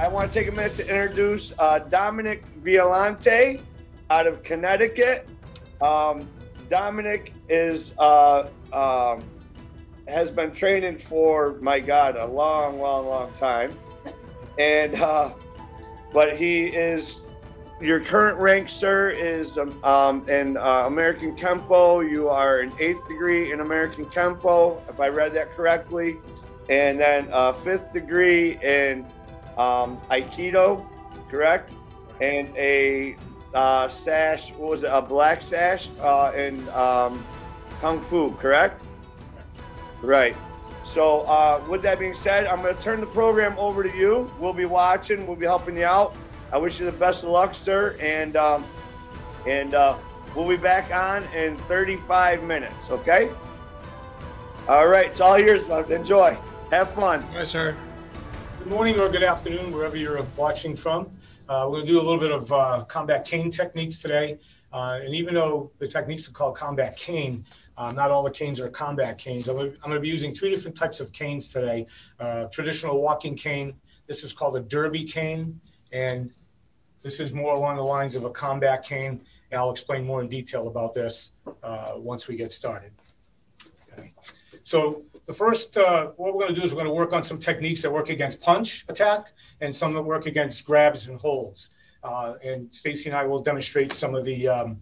I want to take a minute to introduce Dominick Violante out of Connecticut. Dominick is has been training for, my God, a long time, and but he is your current rank, sir, is in American Kempo. You are an 8th degree in American Kempo, if I read that correctly, and then 5th degree in Aikido, correct? And a sash, what was it, a black sash in Kung Fu, correct? Right. So with that being said, I'm going to turn the program over to you. We'll be watching. We'll be helping you out. I wish you the best of luck, sir. And we'll be back on in 35 minutes, okay? All right. It's all yours, bud. Enjoy. Have fun. All right, sir. Good morning or good afternoon, wherever you're watching from. We're going to do a little bit of combat cane techniques today. And even though the techniques are called combat cane, not all the canes are combat canes. I'm going to be using 3 different types of canes today. Traditional walking cane. This is called a derby cane. And this is more along the lines of a combat cane. And I'll explain more in detail about this once we get started. Okay. So the first, what we're going to do is we're going to work on some techniques that work against punch attack and some that work against grabs and holds. And Stacy and I will demonstrate some of the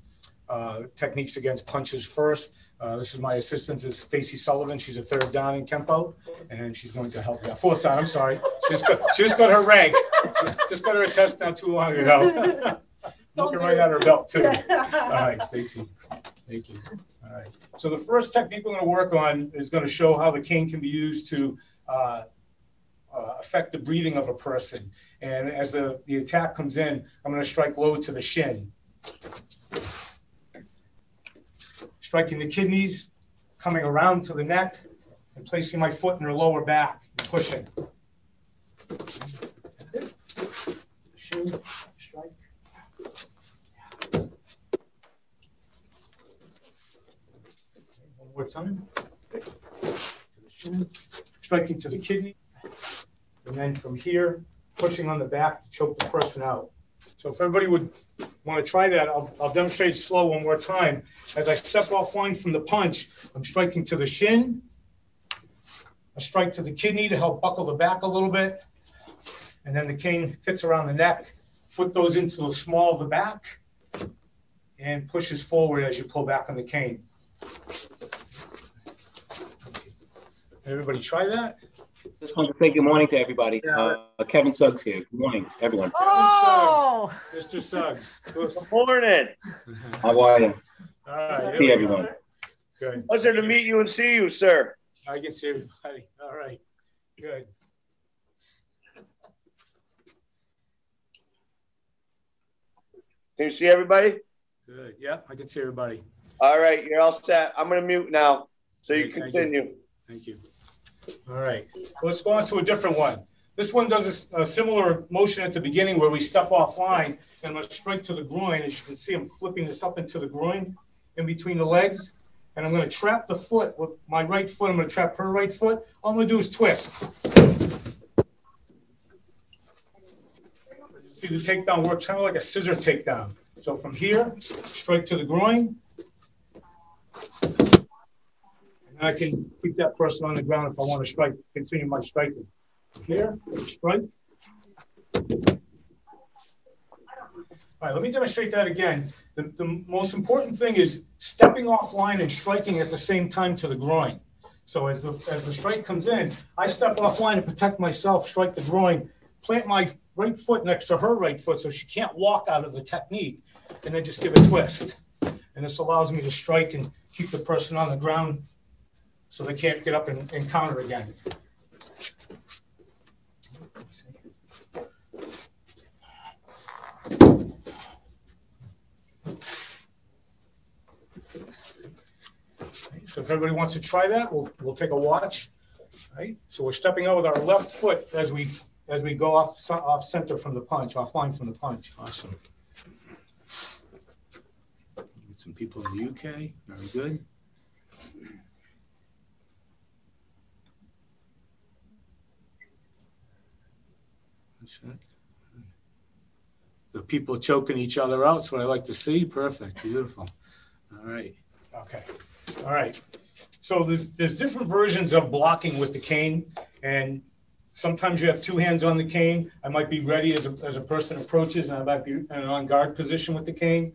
techniques against punches first. This is my assistant, is Stacy Sullivan. She's a 3rd dan in Kempo, and she's going to help me out. 4th dan, I'm sorry. She just got her rank. Just got her a test not too long ago. Looking right at her belt, too. All right, Stacy. Thank you. All right. So the first technique we're going to work on is going to show how the cane can be used to affect the breathing of a person. And as the attack comes in, I'm going to strike low to the shin. Striking the kidneys, coming around to the neck, and placing my foot in her lower back, and pushing. Shin, strike. One more time. To the shin, striking to the kidney, and then from here, pushing on the back to choke the person out. So if everybody would want to try that, I'll demonstrate it slow one more time. As I step offline from the punch, I'm striking to the shin. I strike to the kidney to help buckle the back a little bit. And then the cane fits around the neck. Foot goes into the small of the back and pushes forward as you pull back on the cane. Everybody try that? Just want to say good morning to everybody. Kevin Suggs here. Good morning, everyone. Oh! Mr. Suggs. Good morning. How are you? All right. See everyone. Good. Pleasure to meet you and see you, sir. I can see everybody. All right. Good. Can you see everybody? Good. Yeah, I can see everybody. All right. You're all set. I'm going to mute now so you continue. Thank you. All right, let's go on to a different one. This one does a similar motion at the beginning where we step offline and I'm going to strike to the groin. As you can see, I'm flipping this up into the groin in between the legs. And I'm going to trap the foot with my right foot. I'm going to trap her right foot. All I'm going to do is twist. See the takedown works kind of like a scissor takedown. So from here, strike to the groin. I can keep that person on the ground if I want to strike, continue my striking. Here, strike. All right, let me demonstrate that again. The most important thing is stepping offline and striking at the same time to the groin. So as the strike comes in, I step offline to protect myself, strike the groin, plant my right foot next to her right foot so she can't walk out of the technique, and then just give a twist. And this allows me to strike and keep the person on the ground so they can't get up and counter again. So if everybody wants to try that, we'll take a watch. All right. So we're stepping out with our left foot as we go off center from the punch, offline from the punch. Awesome. Get some people in the UK. Very good. That's it. The people choking each other out. That's what I like to see. Perfect. Beautiful. All right. Okay. All right. So there's different versions of blocking with the cane, and sometimes you have two hands on the cane. I might be ready as a person approaches, and I might be in an on-guard position with the cane.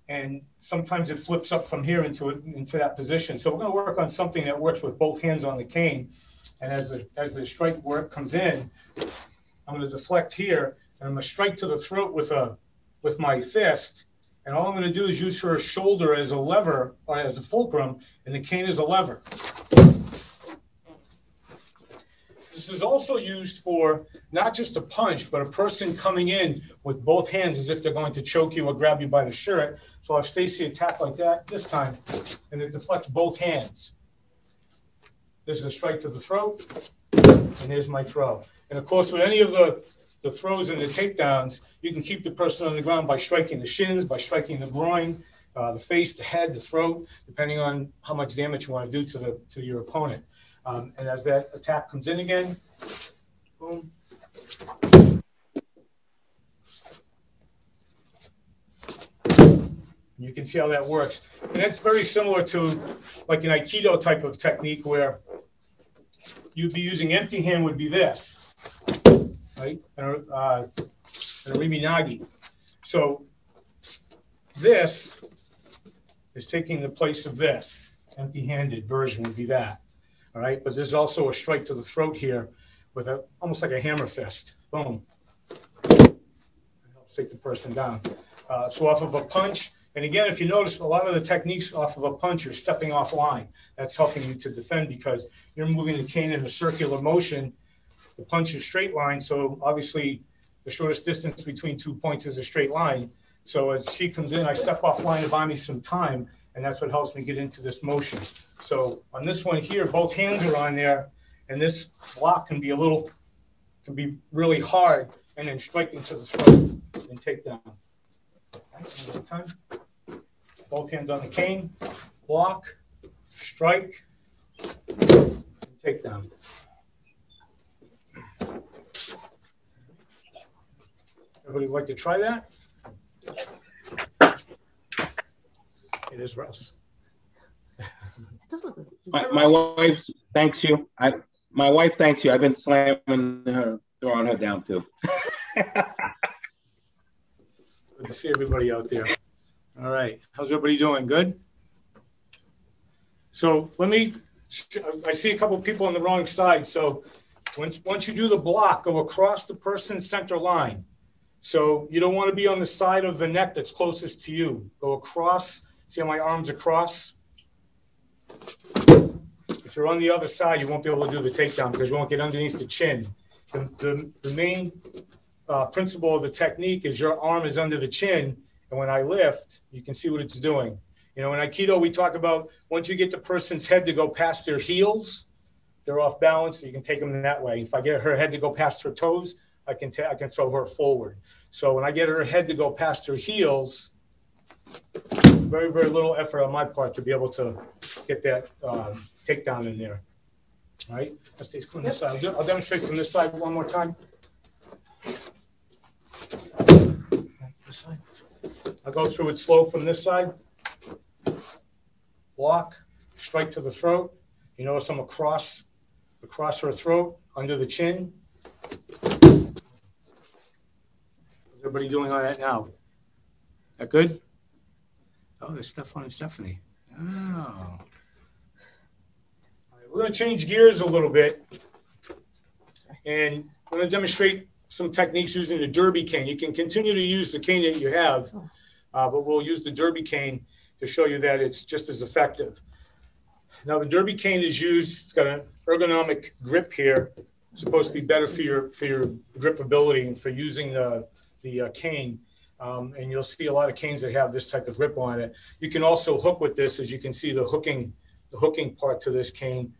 And sometimes it flips up from here into that position. So we're going to work on something that works with both hands on the cane. And as the strike work comes in, I'm going to deflect here, and I'm going to strike to the throat with my fist. And all I'm going to do is use her shoulder as a lever, or as a fulcrum, and the cane is a lever. This is also used for not just a punch, but a person coming in with both hands as if they're going to choke you or grab you by the shirt. So I'll have Stacy attack like that this time, and it deflects both hands. There's a strike to the throat, and here's my throw. And of course, with any of the throws and the takedowns, you can keep the person on the ground by striking the shins, by striking the groin, the face, the head, the throat, depending on how much damage you want to do to your opponent. And as that attack comes in again, boom. You can see how that works. And that's very similar to like an Aikido type of technique where you'd be using empty hand would be this, right? And a Riminagi. So this is taking the place of this. Empty-handed version would be that. All right, but there's also a strike to the throat here with almost like a hammer fist. Boom. It helps take the person down. So off of a punch, and again, if you notice, a lot of the techniques off of a punch, you're stepping off line. That's helping you to defend because you're moving the cane in a circular motion. The punch is straight line, so obviously the shortest distance between 2 points is a straight line. So as she comes in, I step off line to buy me some time, and that's what helps me get into this motion. So on this one here, both hands are on there, and this block can be really hard, and then striking to the throat and take down. One more time. Both hands on the cane, block, strike, and take down. Everybody would like to try that? It is Russ. It does look good. My wife thanks you. My wife thanks you. I've been slamming her, throwing her down too. Good to see everybody out there. All right. How's everybody doing? Good? So I see a couple people on the wrong side. So once you do the block, go across the person's center line. So you don't want to be on the side of the neck that's closest to you. Go across. See how my arms are crossed? If you're on the other side, you won't be able to do the takedown because you won't get underneath the chin. The main principle of the technique is your arm is under the chin, and when I lift, you can see what it's doing. You know, in Aikido, we talk about once you get the person's head to go past their heels, they're off balance, so you can take them that way. If I get her head to go past her toes, I can throw her forward. So when I get her head to go past her heels, very, very little effort on my part to be able to get that takedown in there. All right, let's stay on this side. I'll demonstrate from this side one more time. This side. I'll go through it slow from this side. Block, strike to the throat. You notice I'm across her throat, under the chin. How's everybody doing on that now? That good? Oh, there's Stefan and Stephanie. Oh. We're going to change gears a little bit, and we're going to demonstrate some techniques using the derby cane. You can continue to use the cane that you have, but we'll use the derby cane to show you that it's just as effective. Now, the derby cane is used. It's got an ergonomic grip here. It's supposed to be better for your grip ability and for using the cane. And you'll see a lot of canes that have this type of grip on it. You can also hook with this, as you can see the hooking part to this cane.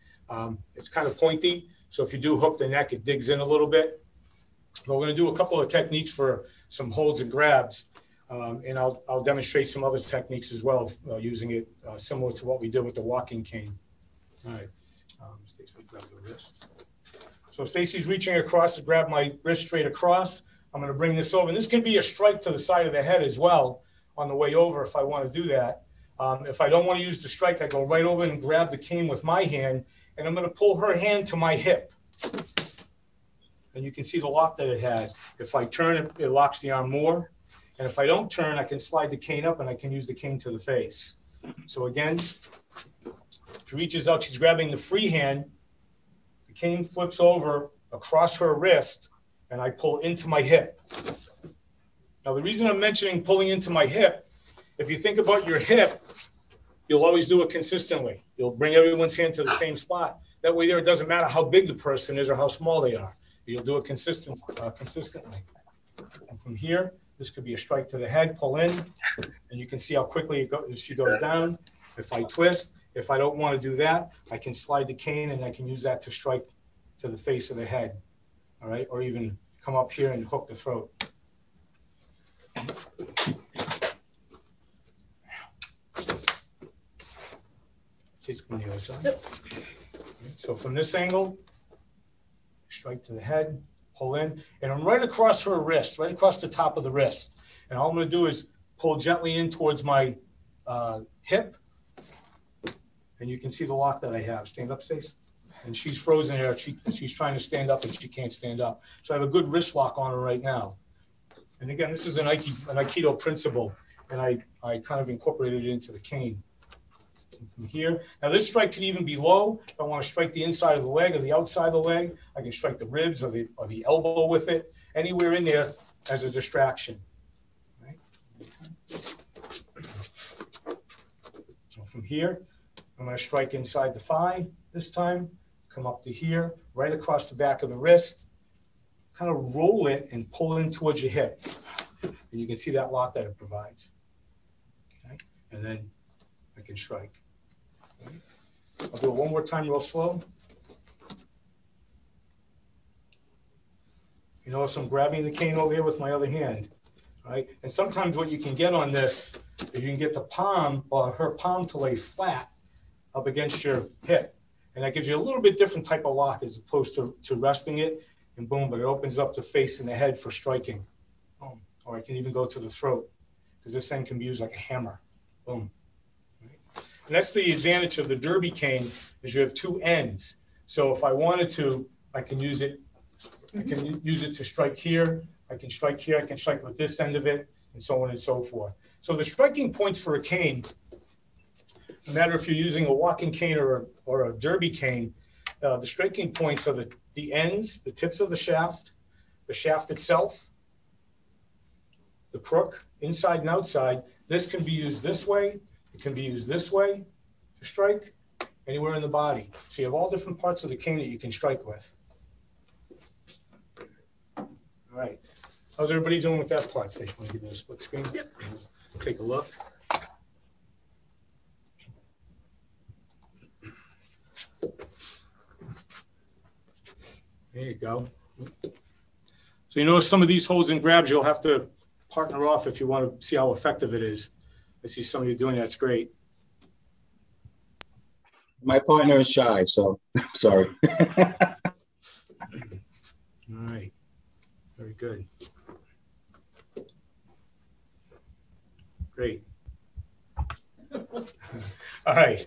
It's kind of pointy, so if you do hook the neck, it digs in a little bit. But we're going to do a couple of techniques for some holds and grabs, and I'll demonstrate some other techniques as well using it similar to what we did with the walking cane. All right, grab the wrist. So Stacy's reaching across to grab my wrist straight across. I'm going to bring this over. And this can be a strike to the side of the head as well on the way over if I want to do that. If I don't want to use the strike, I go right over and grab the cane with my hand, and I'm going to pull her hand to my hip. And you can see the lock that it has. If I turn it, it locks the arm more. And if I don't turn, I can slide the cane up and I can use the cane to the face. So again, she reaches out, she's grabbing the free hand. The cane flips over across her wrist and I pull into my hip. Now, the reason I'm mentioning pulling into my hip, if you think about your hip, you'll always do it consistently. You'll bring everyone's hand to the same spot. That way there, it doesn't matter how big the person is or how small they are. You'll do it consistently. And from here, this could be a strike to the head, pull in, and you can see how quickly she goes down. If I twist, if I don't want to do that, I can slide the cane and I can use that to strike to the face of the head, all right? Or even come up here and hook the throat. Take on the other side. Yep. So from this angle, strike to the head, pull in, and I'm right across her wrist, right across the top of the wrist. And all I'm going to do is pull gently in towards my hip, and you can see the lock that I have. Stand up, Stace. And she's frozen there. She's trying to stand up, and she can't stand up. So I have a good wrist lock on her right now. And again, this is an Aikido principle, and I kind of incorporated it into the cane. And from here, now this strike can even be low. If I want to strike the inside of the leg or the outside of the leg, I can strike the ribs or the elbow with it, anywhere in there as a distraction. Right? So from here, I'm going to strike inside the thigh this time, come up to here, right across the back of the wrist, kind of roll it and pull in towards your hip. And you can see that lock that it provides. Okay? And then I can strike. Okay? I'll do it one more time real slow. You notice I'm grabbing the cane over here with my other hand. Right? And sometimes what you can get on this is you can get the palm or her palm to lay flat up against your hip. And that gives you a little bit different type of lock as opposed to resting it and boom, but it opens up the face and the head for striking. Boom. Or I can even go to the throat because this thing can be used like a hammer. Boom. Right? And that's the advantage of the derby cane is you have two ends. So if I wanted to, I can use it to strike here. I can strike here. I can strike with this end of it and so on and so forth. So the striking points for a cane, no matter if you're using a walking cane or a derby cane, the striking points are the ends, the tips of the shaft itself, the crook, inside and outside. This can be used this way. It can be used this way to strike, anywhere in the body. So you have all different parts of the cane that you can strike with. All right. How's everybody doing with that part? Stage, want to give me a split screen? Yep. Take a look. There you go. So you notice some of these holds and grabs you'll have to partner off if you want to see how effective it is. I see some of you doing that's great. My partner is shy, so sorry. All right. Very good. Great. All right.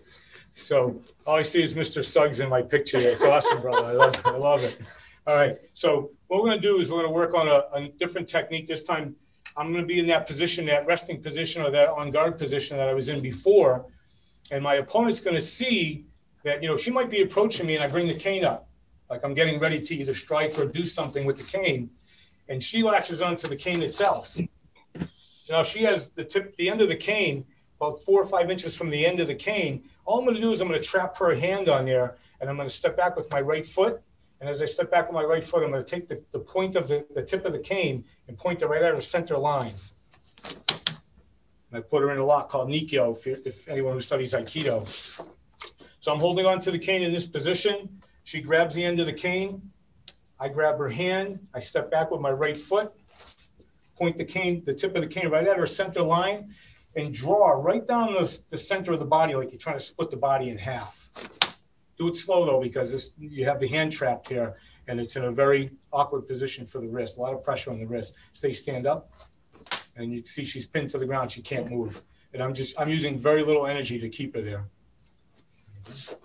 So all I see is Mr. Suggs in my picture. It's awesome, brother. I love it. All right. So what we're going to do is we're going to work on a different technique. This time I'm going to be in that position, that resting position or that on guard position that I was in before. And my opponent's going to see that, she might be approaching me and I bring the cane up. Like I'm getting ready to either strike or do something with the cane. And she latches onto the cane itself. So now she has the end of the cane, about 4 or 5 inches from the end of the cane. All I'm going to do is I'm going to trap her hand on there, and I'm going to step back with my right foot. And as I step back with my right foot, I'm going to take the point of the tip of the cane and point it right at her center line. And I put her in a lock called Nikyo, if anyone who studies Aikido. So I'm holding on to the cane in this position. She grabs the end of the cane. I grab her hand. I step back with my right foot, point the tip of the cane right at her center line, and draw right down the center of the body like you're trying to split the body in half. Do it slow, though, because you have the hand trapped here, and it's in a very awkward position for the wrist, a lot of pressure on the wrist. Stay stand up, and you can see she's pinned to the ground, she can't move. And I'm using very little energy to keep her there. So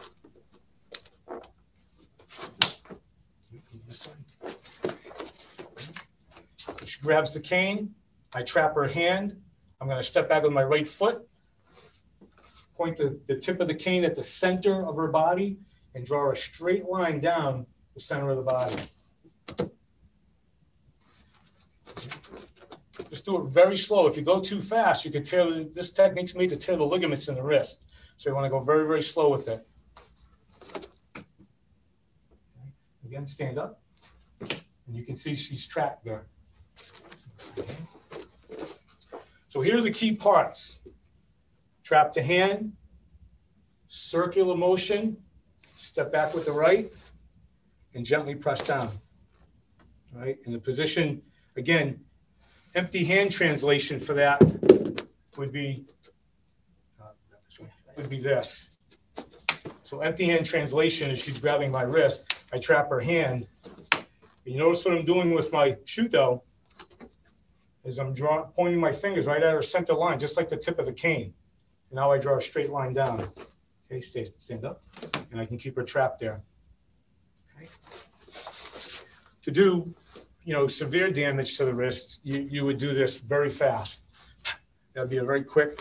she grabs the cane, I trap her hand, I'm gonna step back with my right foot, point the tip of the cane at the center of her body, and draw a straight line down the center of the body. Just do it very slow. If you go too fast, you can tear, this technique's made to tear the ligaments in the wrist. So you want to go very, very slow with it. Again, stand up. And you can see she's trapped there. So here are the key parts. Trap the hand, circular motion, step back with the right, and gently press down. All right, in the position, again, empty hand translation for that would be this. So empty hand translation is she's grabbing my wrist, I trap her hand. You notice what I'm doing with my shuto is I'm pointing my fingers right at her center line, just like the tip of the cane. And now I draw a straight line down. Okay, stand up, and I can keep her trapped there. Okay. To do, severe damage to the wrist, you would do this very fast. That'd be a very quick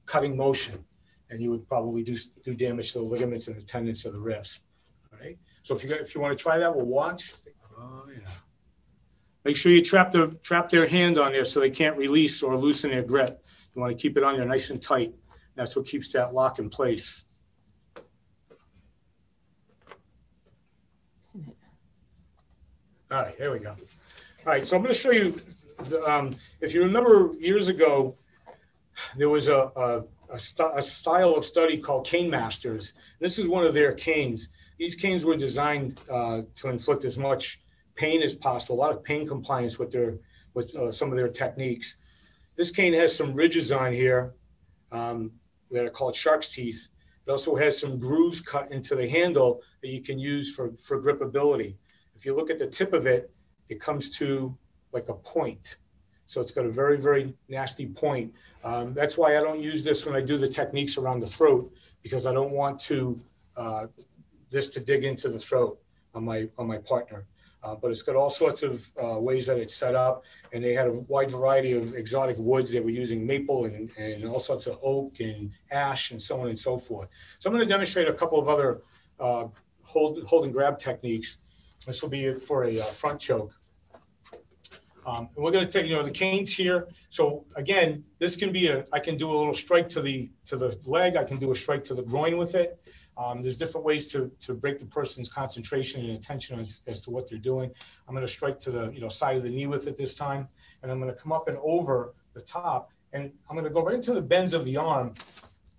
cutting motion, and you would probably do damage to the ligaments and the tendons of the wrist. All right. So if you want to try that, we'll watch. Oh yeah. Make sure you trap their hand on there so they can't release or loosen their grip. You want to keep it on there nice and tight. That's what keeps that lock in place. All right, here we go. All right, so I'm going to show you, if you remember years ago, there was a style of study called Cane Masters. This is one of their canes. These canes were designed to inflict as much pain as possible, a lot of pain compliance with some of their techniques. This cane has some ridges on here that are called shark's teeth. It also has some grooves cut into the handle that you can use for gripability. If you look at the tip of it, it comes to like a point. So it's got a very, very nasty point. That's why I don't use this when I do the techniques around the throat, because I don't want this to dig into the throat on my partner. But it's got all sorts of ways that it's set up, and they had a wide variety of exotic woods. They were using maple and all sorts of oak and ash and so on and so forth. So I'm going to demonstrate a couple of other hold and grab techniques. This will be for a front choke. And we're going to take, the canes here. So again, this can be I can do a little strike to the leg. I can do a strike to the groin with it. There's different ways to break the person's concentration and attention as to what they're doing. I'm going to strike to the side of the knee with it this time, and I'm going to come up and over the top, and I'm going to go right into the bends of the arm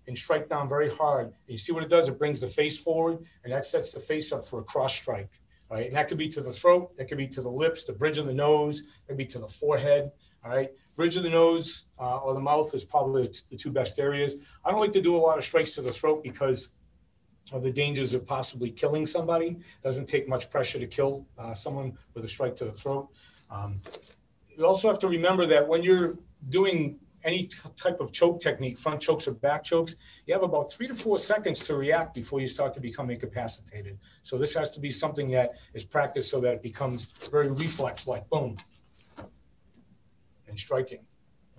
and strike down very hard. And you see what it does? It brings the face forward, and that sets the face up for a cross strike. All right, and that could be to the throat, that could be to the lips, the bridge of the nose, that could be to the forehead. All right, bridge of the nose or the mouth is probably the two best areas. I don't like to do a lot of strikes to the throat because of the dangers of possibly killing somebody. It doesn't take much pressure to kill someone with a strike to the throat. You also have to remember that when you're doing any type of choke technique, front chokes or back chokes, you have about 3 to 4 seconds to react before you start to become incapacitated. So this has to be something that is practiced so that it becomes very reflex-like, boom, and striking.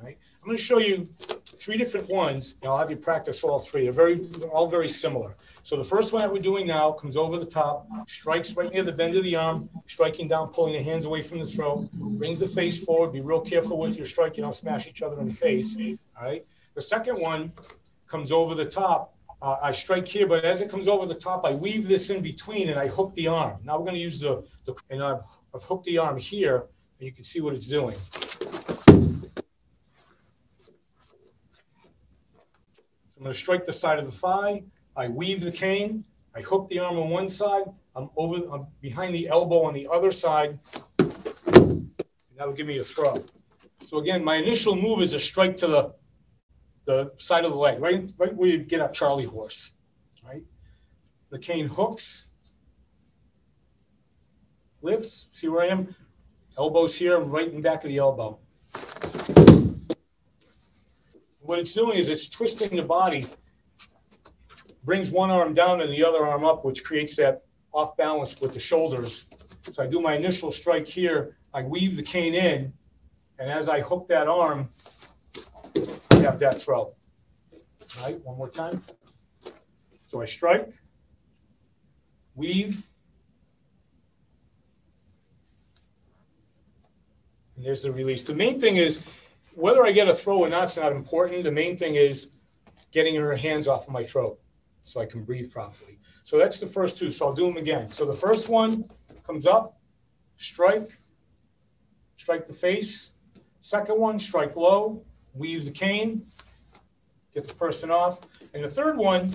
Right? I'm going to show you 3 different ones, and I'll have you practice all 3. They're all very similar. So the first one that we're doing now comes over the top, strikes right near the bend of the arm, striking down, pulling the hands away from the throat, brings the face forward. Be real careful with your strike. You don't smash each other in the face. All right. The second one comes over the top. I strike here, but as it comes over the top, I weave this in between and I hook the arm. Now we're going to use and I've hooked the arm here, and you can see what it's doing. So I'm going to strike the side of the thigh. I weave the cane, I hook the arm on one side, I'm behind the elbow on the other side, and that'll give me a throw. So again, my initial move is a strike to the side of the leg, right where you get a Charlie horse, right? The cane hooks, lifts, see where I am? Elbows here, I'm right in back of the elbow. What it's doing is it's twisting the body, brings one arm down and the other arm up, which creates that off balance with the shoulders. So I do my initial strike here, I weave the cane in, and as I hook that arm, I have that throw. All right, one more time. So I strike, weave, and there's the release. The main thing is, whether I get a throw or not is not important. The main thing is getting her hands off of my throat so I can breathe properly. So that's the first two. So I'll do them again. So the first one comes up, strike the face. Second one, strike low, weave the cane, get the person off. And the third one,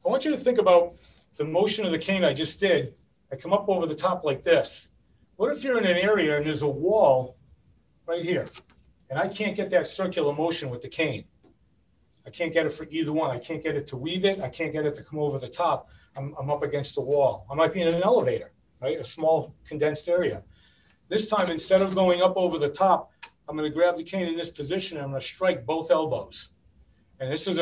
I want you to think about the motion of the cane I just did. I come up over the top like this. What if you're in an area and there's a wall right here, and I can't get that circular motion with the cane? I can't get it for either one. I can't get it to weave it. I can't get it to come over the top. I'm up against the wall. I might be in an elevator, right? A small condensed area. This time, instead of going up over the top, I'm going to grab the cane in this position and I'm going to strike both elbows. And this is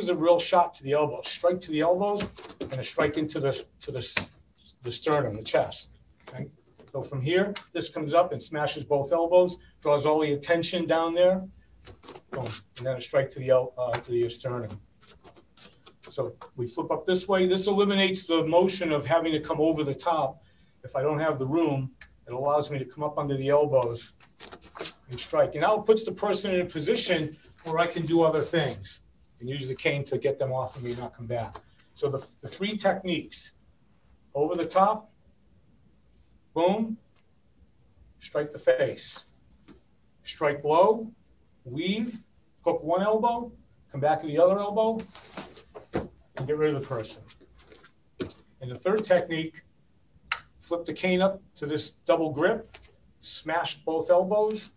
a real shot to the elbow. Strike to the elbows and a strike into the sternum, the chest. Okay? So from here, this comes up and smashes both elbows, draws all the attention down there, boom, and then a strike to the sternum. So we flip up this way. This eliminates the motion of having to come over the top. If I don't have the room, it allows me to come up under the elbows and strike. And now it puts the person in a position where I can do other things and use the cane to get them off of me and not come back. So the three techniques: over the top, boom, strike the face, strike low, weave, hook one elbow, come back to the other elbow, and get rid of the person. And the third technique, flip the cane up to this double grip, smash both elbows,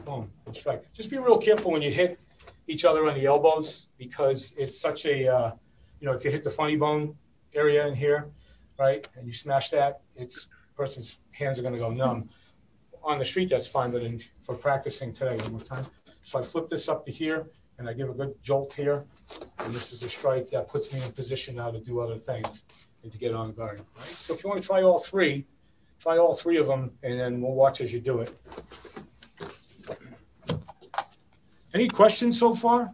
boom, and strike. Just be real careful when you hit each other on the elbows, because it's such a, if you hit the funny bone area in here, right, and you smash that, person's hands are going to go numb. On the street, that's fine, but for practicing today, one more time. So I flip this up to here, and I give a good jolt here, and this is a strike that puts me in position now to do other things and to get on guard. Right? So if you want to try all three of them, and then we'll watch as you do it. Any questions so far?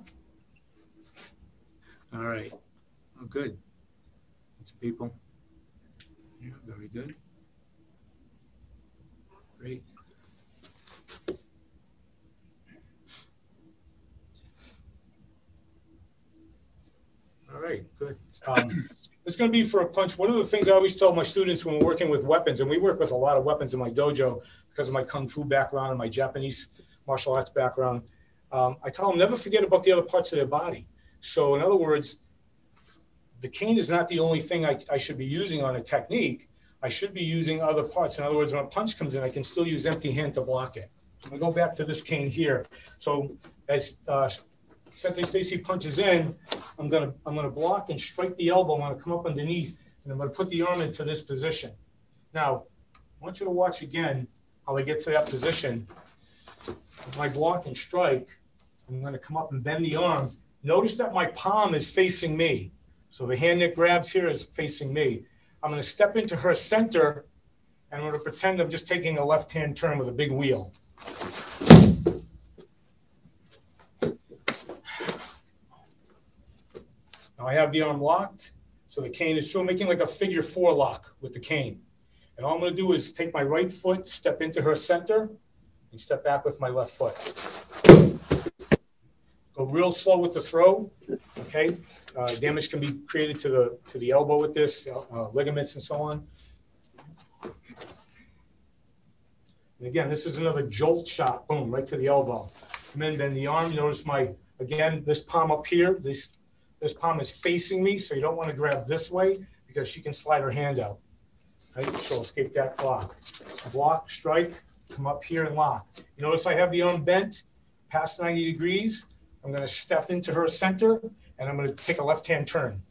All right. Oh, good. Some people. Yeah, very good. Great. All right, good. It's going to be for a punch. One of the things I always tell my students when we're working with weapons, and we work with a lot of weapons in my dojo because of my Kung Fu background and my Japanese martial arts background, I tell them never forget about the other parts of their body. So in other words, the cane is not the only thing I should be using on a technique. I should be using other parts. In other words, when a punch comes in, I can still use empty hand to block it. I'm going to go back to this cane here. So as Sensei Stacy punches in, I'm gonna block and strike the elbow. I'm gonna come up underneath, and I'm gonna put the arm into this position. Now, I want you to watch again how I get to that position. With my block and strike, I'm gonna come up and bend the arm. Notice that my palm is facing me. So the hand that grabs here is facing me. I'm gonna step into her center, and I'm gonna pretend I'm just taking a left-hand turn with a big wheel. Now I have the arm locked, so the cane is still making like a figure 4 lock with the cane. And all I'm going to do is take my right foot, step into her center, and step back with my left foot. Go real slow with the throw, okay? Damage can be created to the elbow with this, ligaments and so on. And again, this is another jolt shot, boom, right to the elbow. And then bend the arm. You notice this palm up here, this palm is facing me, so you don't want to grab this way because she can slide her hand out. Right? She'll escape that block. Block, strike, come up here and lock. You notice I have the arm bent past 90 degrees. I'm going to step into her center, and I'm going to take a left-hand turn.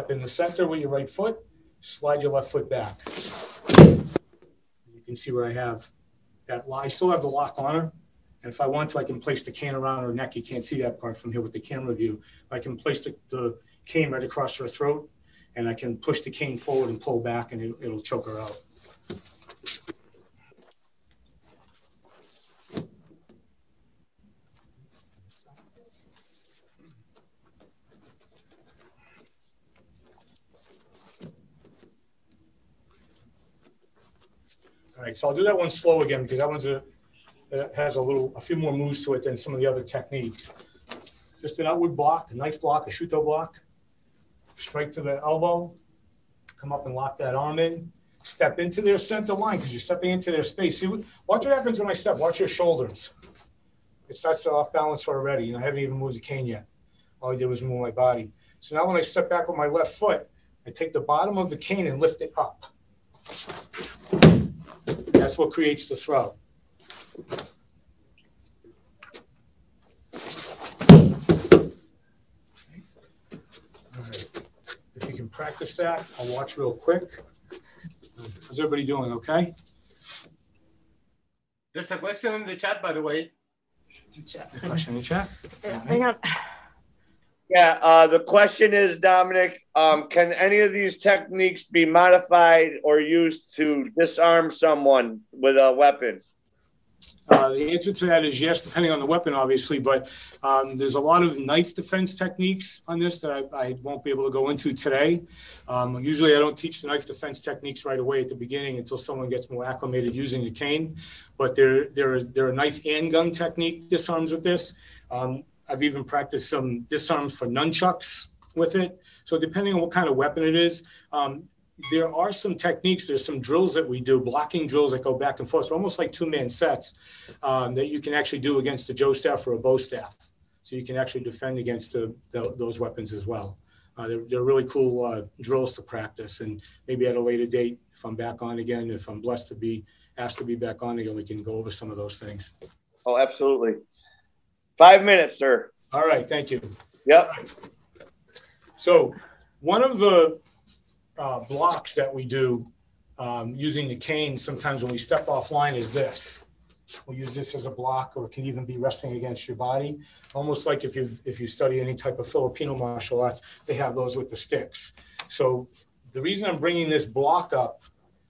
Step in the center with your right foot, slide your left foot back. You can see where I have that lock. I still have the lock on her. And if I want to, I can place the cane around her neck. You can't see that part from here with the camera view. I can place the cane right across her throat, and I can push the cane forward and pull back, and it'll choke her out. All right, so I'll do that one slow again because that one's has a few more moves to it than some of the other techniques. Just an outward block, a knife block, a shuto block. Strike to the elbow, come up and lock that arm in. Step into their center line because you're stepping into their space. See, watch what happens when I step. Watch your shoulders. It starts to off balance already, and I haven't even moved the cane yet. All I did was move my body. So now when I step back with my left foot, I take the bottom of the cane and lift it up. That's what creates the throw. All right. If you can practice that, I'll watch real quick. How's everybody doing? Okay? There's a question in the chat, by the way. Question in the chat? Hang on. Yeah, the question is, Dominic, can any of these techniques be modified or used to disarm someone with a weapon? The answer to that is yes, depending on the weapon, obviously, but there's a lot of knife defense techniques on this that I won't be able to go into today. Usually I don't teach the knife defense techniques right away at the beginning until someone gets more acclimated using the cane, but there are knife and gun technique disarms with this. I've even practiced some disarms for nunchucks with it. So depending on what kind of weapon it is, there are some techniques, there's some drills that we do, blocking drills that go back and forth, almost like two-man sets that you can actually do against a Joe staff or a bow staff. So you can actually defend against those weapons as well. They're really cool drills to practice, and maybe at a later date, if I'm back on again, if I'm blessed to be asked to be back on again, we can go over some of those things. Oh, absolutely. 5 minutes, sir. All right, thank you. Yep. So one of the blocks that we do using the cane sometimes when we step offline is this. We'll use this as a block, or it can even be resting against your body. Almost like if you study any type of Filipino martial arts, they have those with the sticks. So the reason I'm bringing this block up,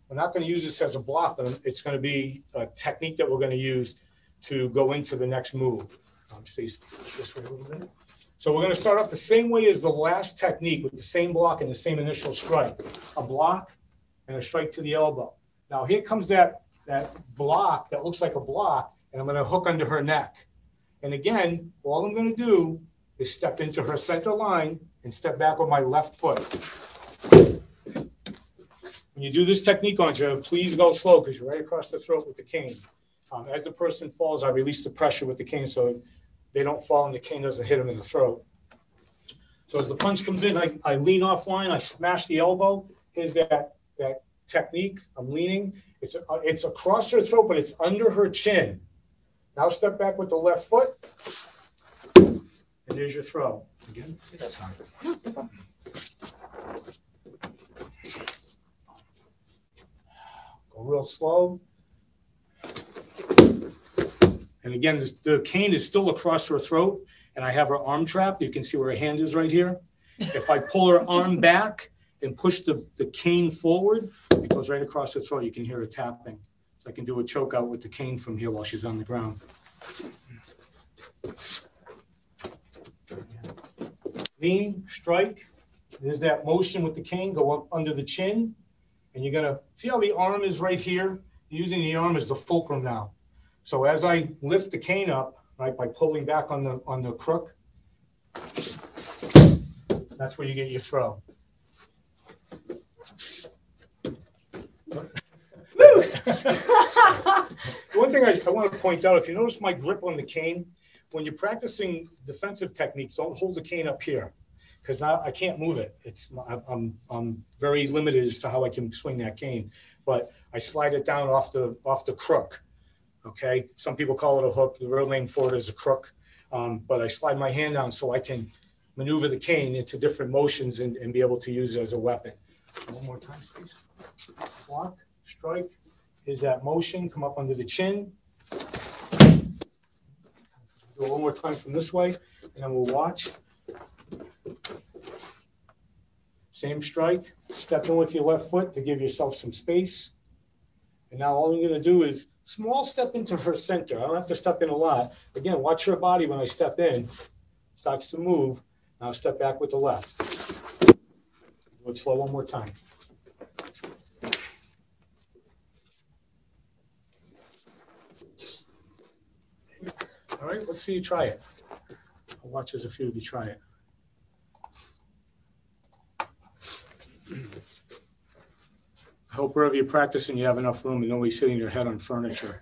we're not going to use this as a block, but it's going to be a technique that we're going to use to go into the next move. Stay this way a little bit. So we're going to start off the same way as the last technique with the same block and the same initial strike. A block and a strike to the elbow. Now here comes that block that looks like a block, and I'm going to hook under her neck. And again, all I'm going to do is step into her center line and step back with my left foot. When you do this technique on her, please go slow because you're right across the throat with the cane. As the person falls, I release the pressure with the cane so they don't fall and the cane doesn't hit them in the throat. So as the punch comes in, I lean offline, I smash the elbow. Here's that technique. I'm leaning. It's across her throat, but it's under her chin. Now step back with the left foot. And there's your throw. Again, this time. Go real slow. And again, the cane is still across her throat, and I have her arm trapped. You can see where her hand is right here. If I pull her arm back and push the cane forward, it goes right across her throat. You can hear her tapping. So I can do a choke out with the cane from here while she's on the ground. Lean, strike. There's that motion with the cane. Go up under the chin. And you're going to see how the arm is right here? Using the arm as the fulcrum now. So as I lift the cane up, right, by pulling back on the crook, that's where you get your throw. One thing I want to point out, if you notice my grip on the cane, when you're practicing defensive techniques, don't hold the cane up here because now I can't move it. I'm very limited as to how I can swing that cane, but I slide it down off the crook. Okay, some people call it a hook. The real name for it is a crook. But I slide my hand down so I can maneuver the cane into different motions and be able to use it as a weapon. One more time, please. Block, strike. Here's that motion. Come up under the chin. Go one more time from this way, and then we'll watch. Same strike. Step in with your left foot to give yourself some space. And now all I'm going to do is small step into her center. I don't have to step in a lot. Again, watch her body when I step in. Starts to move. Now step back with the left. Do it slow one more time. All right, let's see you try it. I'll watch as a few of you try it. I hope wherever you're practicing, you have enough room and nobody's hitting your head on furniture.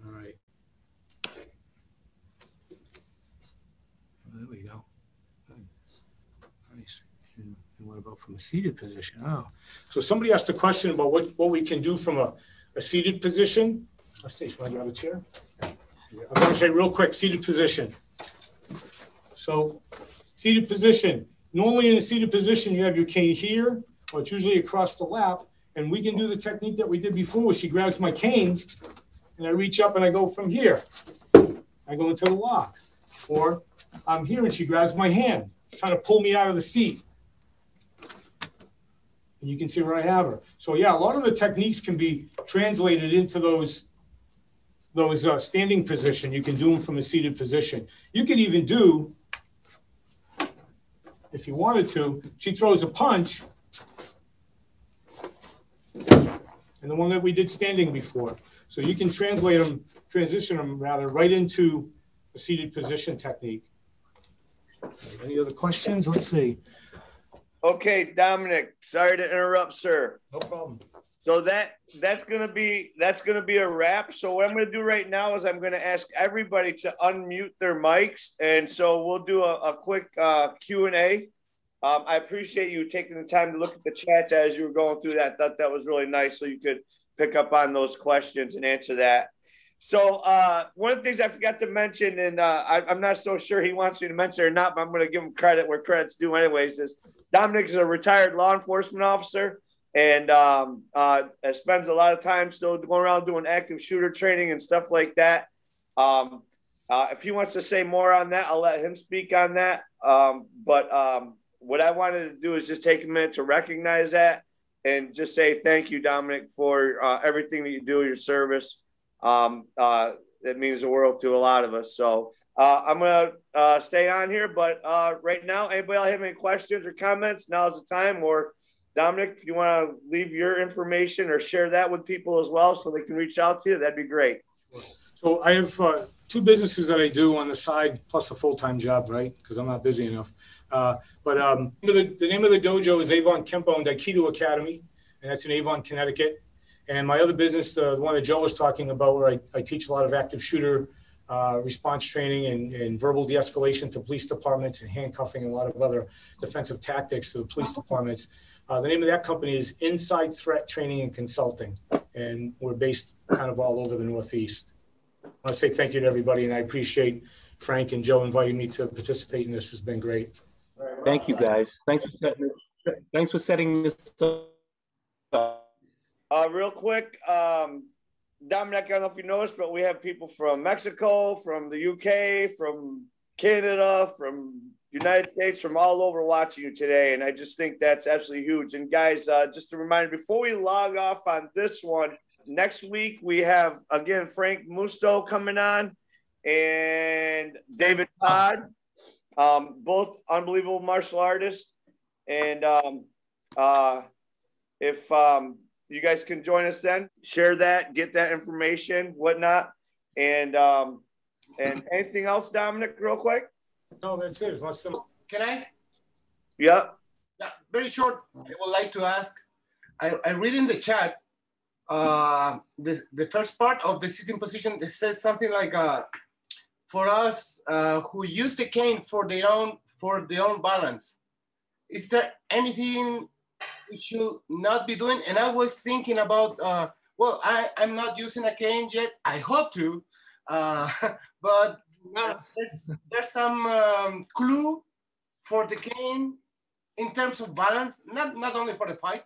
All right. There we go. Good. Nice. And what about from a seated position? Oh, so somebody asked a question about what we can do from a seated position. Stace, want to grab a chair? I'm going to say real quick, seated position. So seated position. Normally in a seated position, you have your cane here, or it's usually across the lap, and we can do the technique that we did before where she grabs my cane, and I reach up and I go from here. I go into the lock. Or I'm here and she grabs my hand, trying to pull me out of the seat. And you can see where I have her. So yeah, a lot of the techniques can be translated into those standing position. You can do them from a seated position. You can even do, if you wanted to, she throws a punch, and the one that we did standing before. So you can transition them rather, right into a seated position technique. Any other questions? Let's see. Okay, Dominic, sorry to interrupt, sir. No problem. So that's gonna be a wrap. So what I'm gonna do right now is I'm gonna ask everybody to unmute their mics, and so we'll do a quick Q&A. I appreciate you taking the time to look at the chat as you were going through that. I thought that was really nice, so you could pick up on those questions and answer that. So one of the things I forgot to mention, and I'm not so sure he wants me to mention it or not, but I'm going to give him credit where credit's due anyways, is Dominic is a retired law enforcement officer, and spends a lot of time still going around doing active shooter training and stuff like that. If he wants to say more on that, I'll let him speak on that. What I wanted to do is just take a minute to recognize that and just say thank you, Dominic, for everything that you do, your service. It means the world to a lot of us. So I'm going to stay on here. But right now, anybody else have any questions or comments? Now's the time. Or Dominic, if you want to leave your information or share that with people as well so they can reach out to you, that'd be great. So I have two businesses that I do on the side, plus a full-time job, right? Because I'm not busy enough. The name of the dojo is Avon Kempo and Aikido Academy, and that's in Avon, Connecticut. And my other business, the one that Joe was talking about, where I teach a lot of active shooter response training and verbal de-escalation to police departments and handcuffing and a lot of other defensive tactics to the police departments. The name of that company is Inside Threat Training and Consulting, and we're based kind of all over the Northeast. I want to say thank you to everybody, and I appreciate Frank and Joe inviting me to participate in this. It's been great. Thank you, guys. Thanks for setting this up. Real quick, Dominic, I don't know if you noticed, but we have people from Mexico, from the UK, from Canada, from United States, from all over watching you today. And I just think that's absolutely huge. And guys, just a reminder, before we log off on this one, next week we have, again, Frank Musto coming on and David Todd, both unbelievable martial artists. And if you guys can join us then, share that, get that information, whatnot. And anything else, Dominic, real quick? No, that's it. It's not simple. Can I? Yeah. Yeah, very short. I would like to ask. I read in the chat the first part of the sitting position. It says something like, for us who use the cane for their own balance. Is there anything we should not be doing? And I was thinking about, well, I'm not using a cane yet. I hope to, but there's some clue for the cane in terms of balance, not only for the fight.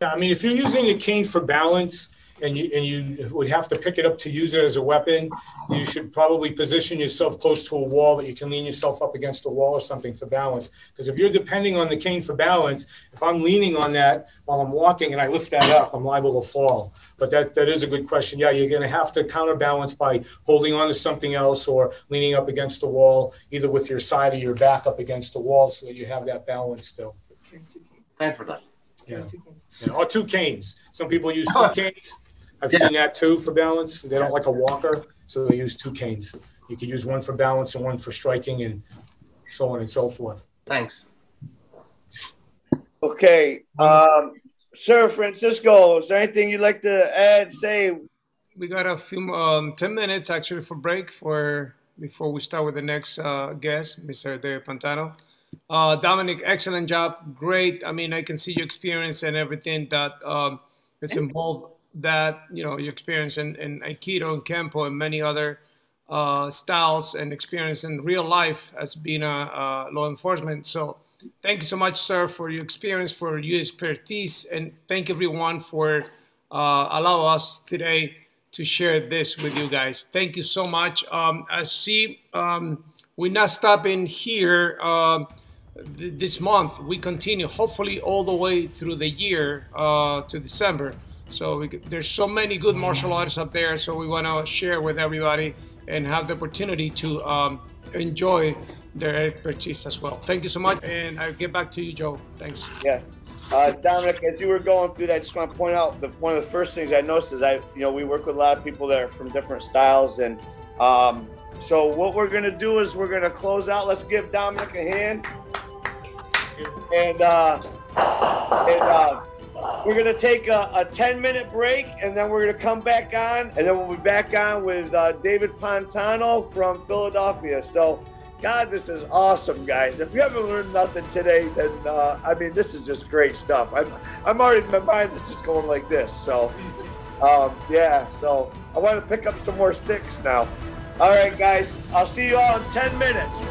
Yeah, I mean, if you're using the cane for balance and you would have to pick it up to use it as a weapon, you should probably position yourself close to a wall that you can lean yourself up against the wall or something for balance. Because if you're depending on the cane for balance, if I'm leaning on that while I'm walking and I lift that up, I'm liable to fall. But that is a good question. Yeah, you're going to have to counterbalance by holding on to something else or leaning up against the wall, either with your side or your back up against the wall so that you have that balance still. Thanks for that. Yeah. Or two canes. Some people use two canes. I've seen that too for balance. They don't like a walker, so they use two canes. You could use one for balance and one for striking and so on and so forth. Thanks. Okay. Sir Francisco, is there anything you'd like to add, say? We got a few 10 minutes actually for break before we start with the next guest, Mr. De Pantano. Dominic, excellent job. Great. I mean, I can see your experience and everything that is involved, that, you know, your experience in Aikido and Kempo and many other styles and experience in real life as being a law enforcement. So thank you so much, sir, for your experience, for your expertise, and thank everyone for allow us today to share this with you guys. Thank you so much. I see we're not stopping here this month. We continue, hopefully, all the way through the year to December. So there's so many good martial artists up there. So we want to share with everybody and have the opportunity to enjoy their expertise as well. Thank you so much. And I'll get back to you, Joe. Thanks. Yeah. Dominic, as you were going through that, I just want to point out one of the first things I noticed is we work with a lot of people that are from different styles. And so what we're going to do is we're going to close out. Let's give Dominic a hand. And we're going to take a 10-minute break, and then we're going to come back on, and then we'll be back on with David Pantano from Philadelphia. So, God, this is awesome, guys. If you haven't learned nothing today, then, I mean, this is just great stuff. I'm already in my mind that's just going like this. So, yeah, so I want to pick up some more sticks now. All right, guys, I'll see you all in 10 minutes.